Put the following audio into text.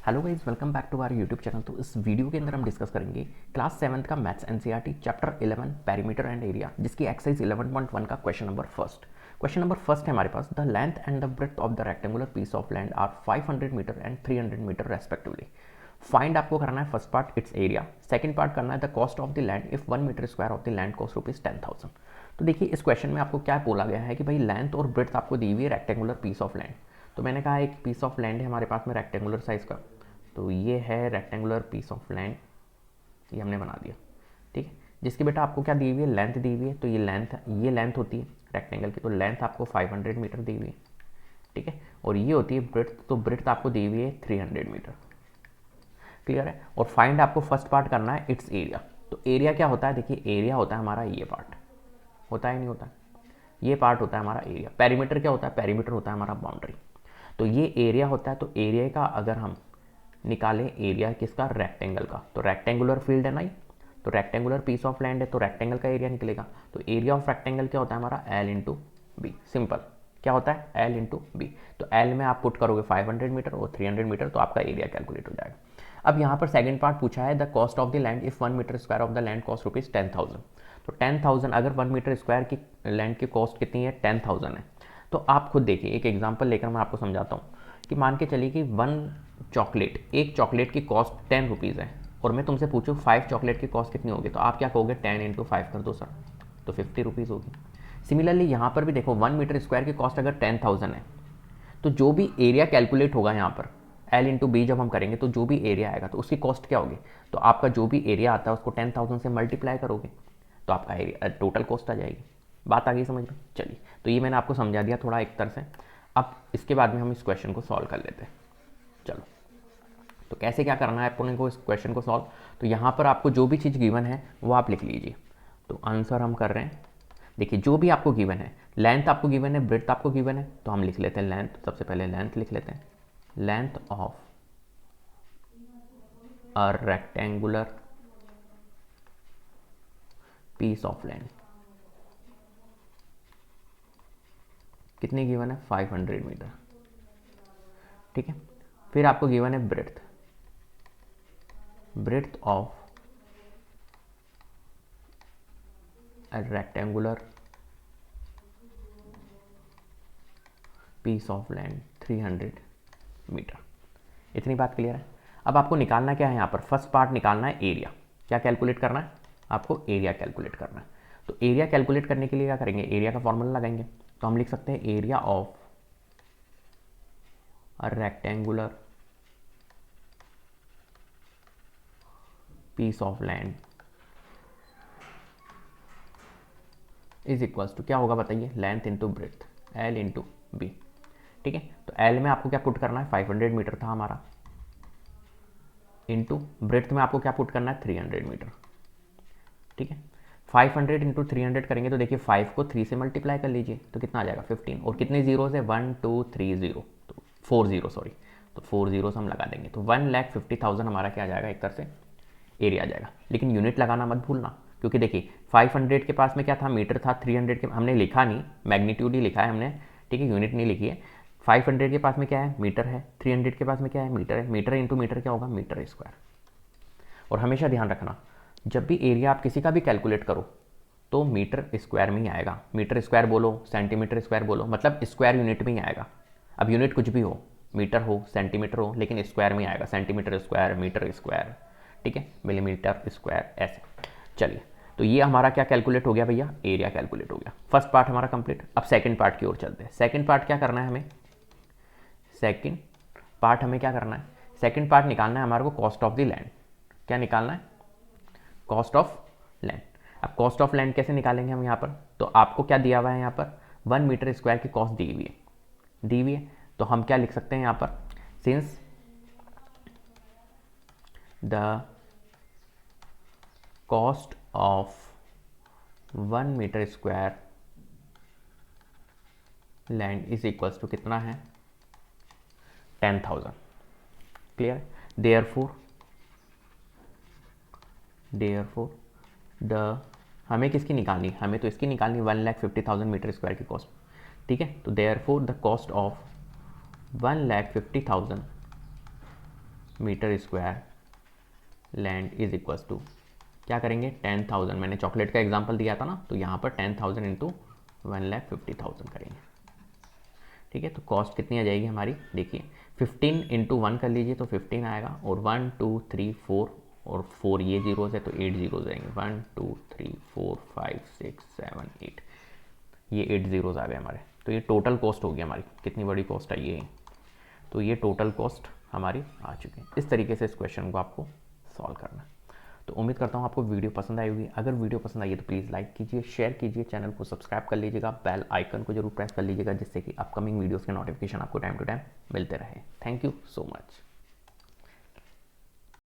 Hello guys, welcome back to our YouTube channel. तो इस video के अंदर हम डिस्कस करेंगे क्लास 7th का maths NCERT chapter 11 perimeter and area, जिसकी एक्सरसाइज 11.1 का क्वेश्चन नंबर फर्स्ट है हमारे पास। The length and the breadth of the rectangular piece of land are 500 metre and 300 metre respectively. Find आपको करना है first part it's area, second part करना है the cost of the land if 1 metre square of the land cost ₹10,000। तो देखिए इस question में आपको क्या बोला गया है कि भाई लेंथ और ब्रेड्थ आपको दी हुई है रेक्टेंगुलर पीस ऑफ लैंड। तो मैंने कहा एक पीस ऑफ लैंड है हमारे पास में रेक्टेंगुलर साइज का, तो ये है रेक्टेंगुलर पीस ऑफ लैंड, ये हमने बना दिया। ठीक है, जिसकी बेटा आपको क्या दी हुई है, लेंथ दी हुई है। तो ये लेंथ होती है रेक्टेंगल की, तो लेंथ आपको 500 मीटर दी हुई है। ठीक है, और ये होती है ब्रेड्थ, तो ब्रेड्थ आपको दी हुई है 300 मीटर। क्लियर है। और फाइंड आपको फर्स्ट पार्ट करना है इट्स एरिया। तो एरिया क्या होता है, देखिए एरिया होता है हमारा ये पार्ट, होता है नहीं होता है, ये पार्ट होता है हमारा एरिया। पेरीमीटर क्या होता है, पेरीमीटर होता है हमारा बाउंड्री। तो ये एरिया होता है, तो एरिया का अगर हम निकालें एरिया किसका, रेक्टेंगल का, तो रेक्टेंगुलर फील्ड है ना ये, तो रेक्टेंगुलर पीस ऑफ लैंड है, तो रेक्टेंगल का एरिया निकलेगा। तो एरिया ऑफ रेक्टेंगल क्या होता है हमारा, एल इंटू बी। सिंपल, क्या होता है, एल इंटू बी। तो एल में आप पुट करोगे 500 मीटर और 300 मीटर, तो आपका एरिया कैलकुलेट हो जाएगा। अब यहाँ पर सेकंड पार्ट पूछा है the cost of the land if 1 metre square of the land cost ₹10,000। तो 10,000 अगर 1 मीटर स्क्वायर की लैंड की कॉस्ट कितनी है, 10,000 है। तो आप खुद देखिए, एक एग्जाम्पल लेकर मैं आपको समझाता हूँ कि मान के चलिए कि एक चॉकलेट की कॉस्ट 10 रुपीज़ है, और मैं तुमसे पूछूँ 5 चॉकलेट की कॉस्ट कितनी होगी, तो आप क्या कहोगे, 10 इंटू 5 कर दो सर, तो 50 रुपीज़ होगी। सिमिलरली यहाँ पर भी देखो 1 मीटर स्क्वायर की कॉस्ट अगर 10,000 है, तो जो भी एरिया कैलकुलेट होगा यहाँ पर एल इंटू बी जब हम करेंगे, तो जो भी एरिया आएगा तो उसकी कॉस्ट क्या होगी, तो आपका जो भी एरिया आता है उसको 10,000 से मल्टीप्लाई करोगे, तो आपका एरिया टोटल कॉस्ट आ जाएगी। बात आ गई समझ में। चलिए, तो ये मैंने आपको समझा दिया थोड़ा एक तरह से। अब इसके बाद में हम इस क्वेश्चन को सॉल्व कर लेते हैं। चलो, तो कैसे क्या करना है अपन को इस क्वेश्चन को सॉल्व। तो यहाँ पर आपको जो भी चीज़ गिवन है वो आप लिख लीजिए। तो आंसर हम कर रहे हैं, देखिए जो भी आपको गिवन है, लेंथ आपको गिवन है, ब्रेड्थ आपको गिवन है, तो हम लिख लेते हैं लेंथ। सबसे पहले लेंथ लिख लेते हैं, length of a rectangular piece of land कितनी गिवन है, 500 मीटर। ठीक है, फिर आपको गिवन है breadth of a rectangular piece of land 300 metre. इतनी बात क्लियर है। अब आपको निकालना क्या है, यहाँ पर फर्स्ट पार्ट निकालना है एरिया। क्या कैलकुलेट करना है आपको, एरिया कैलकुलेट करना है। तो एरिया कैलकुलेट करने के लिए क्या करेंगे, एरिया का फॉर्मूला लगाएंगे। तो हम लिख सकते हैं area of a rectangular piece of land is equals to क्या होगा बताइए, length into breadth, L into B. ठीक है, तो एल में आपको क्या पुट करना है, 500 मीटर था हमारा, इंटू ब्रेड्थ में आपको क्या पुट करना है, 300 मीटर। ठीक है, 500 इंटू 300 करेंगे तो देखिए 5 को 3 से मल्टीप्लाई कर लीजिए, तो कितना आ जाएगा 15, और कितने जीरोज है, 1 2 3 0, तो 4 जीरो सॉरी, तो 4 जीरोस हम लगा देंगे, तो 1,50,000 हमारा क्या आ जाएगा, एक तरह से एरिया आ जाएगा। लेकिन यूनिट लगाना मत भूलना, क्योंकि देखिए 500 के पास में क्या था, मीटर था, 300 के हमने लिखा नहीं, मैग्नीट्यूड ही लिखा है हमने। ठीक है, यूनिट नहीं लिखी है। 500 के पास में क्या है, मीटर है, 300 के पास में क्या है, मीटर है। मीटर इंटू मीटर क्या होगा, मीटर स्क्वायर। और हमेशा ध्यान रखना, जब भी एरिया आप किसी का भी कैलकुलेट करो तो मीटर स्क्वायर में ही आएगा। मीटर स्क्वायर बोलो, सेंटीमीटर स्क्वायर बोलो, मतलब स्क्वायर यूनिट में ही आएगा। अब यूनिट कुछ भी हो, मीटर हो, सेंटीमीटर हो, लेकिन स्क्वायर में आएगा, सेंटीमीटर स्क्वायर, मीटर स्क्वायर, ठीक है, मिलीमीटर स्क्वायर, ऐसे। चलिए, तो ये हमारा क्या कैलकुलेट हो गया भैया, एरिया कैलकुलेट हो गया। फर्स्ट पार्ट हमारा कंप्लीट। अब सेकंड पार्ट की ओर चलते हैं। सेकंड पार्ट क्या करना है हमें, सेकंड पार्ट हमें क्या करना है, सेकंड पार्ट निकालना है हमारे को कॉस्ट ऑफ द लैंड। क्या निकालना है, कॉस्ट ऑफ लैंड। अब कॉस्ट ऑफ लैंड कैसे निकालेंगे हम यहाँ पर, तो आपको क्या दिया हुआ है यहाँ पर, 1 मीटर स्क्वायर की कॉस्ट दी हुई है। तो हम क्या लिख सकते हैं यहाँ पर, since the cost of 1 metre square land is equals to कितना है, 10,000। क्लियर। देयरफॉर द हमें किसकी निकालनी, हमें तो इसकी निकालनी 1,50,000 मीटर स्क्वायर की कॉस्ट। ठीक है, तो therefore the cost of 1,50,000 metre square land is equals to, क्या करेंगे 10,000, मैंने चॉकलेट का एग्जांपल दिया था ना, तो यहाँ पर 10,000 इंटू 1,50,000 करेंगे। ठीक है, तो कॉस्ट कितनी आ जाएगी हमारी, देखिए 15 इंटू 1 कर लीजिए तो 15 आएगा, और 1 2 3 4 और 4 ये जीरोज़ है तो 8 जीरोज़ आएंगे, 1 2 3 4 5 6 7 8, ये 8 जीरोज़ आ गए हमारे। तो ये टोटल कॉस्ट होगी हमारी, कितनी बड़ी कॉस्ट आई है, तो ये टोटल कॉस्ट हमारी आ चुकी है। इस तरीके से इस क्वेश्चन को आपको सॉल्व करना है। तो उम्मीद करता हूँ आपको वीडियो पसंद आई होगी। अगर वीडियो पसंद आई है तो प्लीज़ लाइक कीजिए, शेयर कीजिए, चैनल को सब्सक्राइब कर लीजिएगा, बेल आइकन को जरूर प्रेस कर लीजिएगा, जिससे कि अपकमिंग वीडियोज़ के नोटिफिकेशन आपको टाइम टू टाइम मिलते रहे। Thank you so much.